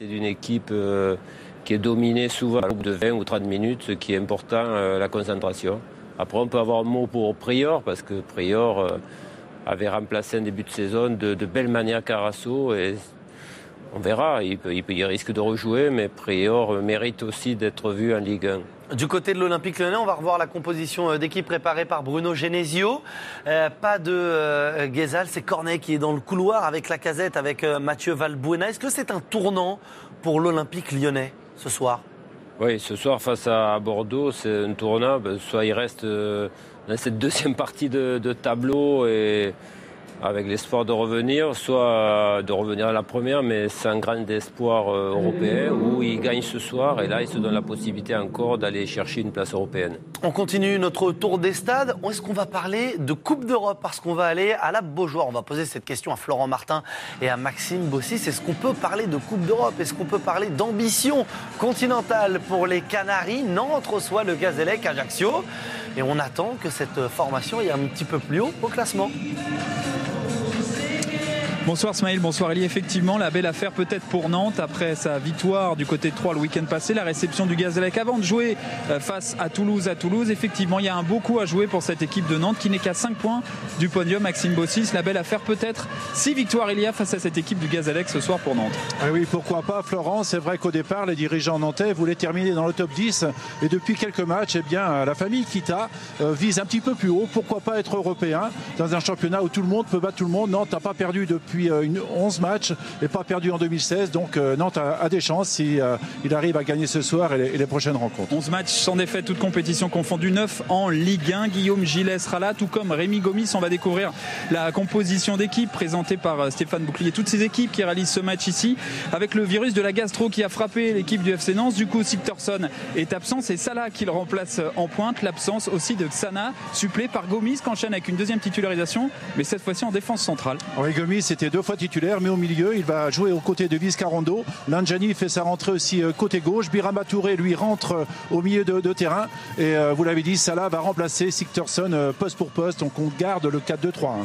C'est une équipe qui est dominée souvent au bout de 20 ou 30 minutes, ce qui est important, la concentration. Après, on peut avoir un mot pour Prior, parce que Prior avait remplacé un début de saison de belle manière Carasso. Et on verra, il risque de rejouer, mais Prior mérite aussi d'être vu en Ligue 1. Du côté de l'Olympique Lyonnais, on va revoir la composition d'équipe préparée par Bruno Genesio. Pas de Guézal, c'est Cornet qui est dans le couloir avec Lacazette, avec Mathieu Valbuena. Est-ce que c'est un tournant pour l'Olympique Lyonnais ce soir ? Oui, ce soir face à Bordeaux, c'est un tournant. Soit il reste dans cette deuxième partie de tableau et avec l'espoir de revenir, soit de revenir à la première, mais sans grand espoir européen, où il gagne ce soir, et là, il se donne la possibilité encore d'aller chercher une place européenne. On continue notre tour des stades. Est-ce qu'on va parler de Coupe d'Europe ? Parce qu'on va aller à la Beaujoire. On va poser cette question à Florent Martin et à Maxime Bossis. Est-ce qu'on peut parler de Coupe d'Europe ? Est-ce qu'on peut parler d'ambition continentale pour les Canaries ? Nantes reçoit le Gazélec Ajaccio. Et on attend que cette formation aille un petit peu plus haut au classement. Bonsoir Smaïl, bonsoir Elie. Effectivement, la belle affaire peut-être pour Nantes après sa victoire du côté de Troyes le week-end passé, la réception du Gazélec avant de jouer face à Toulouse. Effectivement, il y a un beau coup à jouer pour cette équipe de Nantes qui n'est qu'à 5 points du podium. Maxime Bossis, la belle affaire peut-être 6 victoires il y a face à cette équipe du Gazélec ce soir pour Nantes. Ah oui, pourquoi pas Florent. C'est vrai qu'au départ, les dirigeants nantais voulaient terminer dans le top 10 et depuis quelques matchs, la famille Kita vise un petit peu plus haut. Pourquoi pas être européen dans un championnat où tout le monde peut battre tout le monde. Nantes n'a pas perdu depuis 11 matchs et pas perdu en 2016, donc Nantes a des chances si il arrive à gagner ce soir et les prochaines rencontres. 11 matchs sans défaite, toutes compétitions confondues, 9 en Ligue 1. Guillaume Gillet sera là, tout comme Rémi Gomis. On va découvrir la composition d'équipe présentée par Stéphane Bouclier. Toutes ces équipes qui réalisent ce match ici, avec le virus de la gastro qui a frappé l'équipe du FC Nantes. Du coup, Sigthorsson est absent, c'est Salah qui le remplace en pointe. L'absence aussi de Xana, supplé par Gomis, qui enchaîne avec une deuxième titularisation, mais cette fois-ci en défense centrale. Oui, Gomis était 2 fois titulaire, mais au milieu, il va jouer aux côtés de Viscarando. Landjani fait sa rentrée aussi côté gauche. Birama Touré, lui, rentre au milieu de terrain. Et vous l'avez dit, Salah va remplacer Sigthorsson poste pour poste. Donc on garde le 4-2-3-1.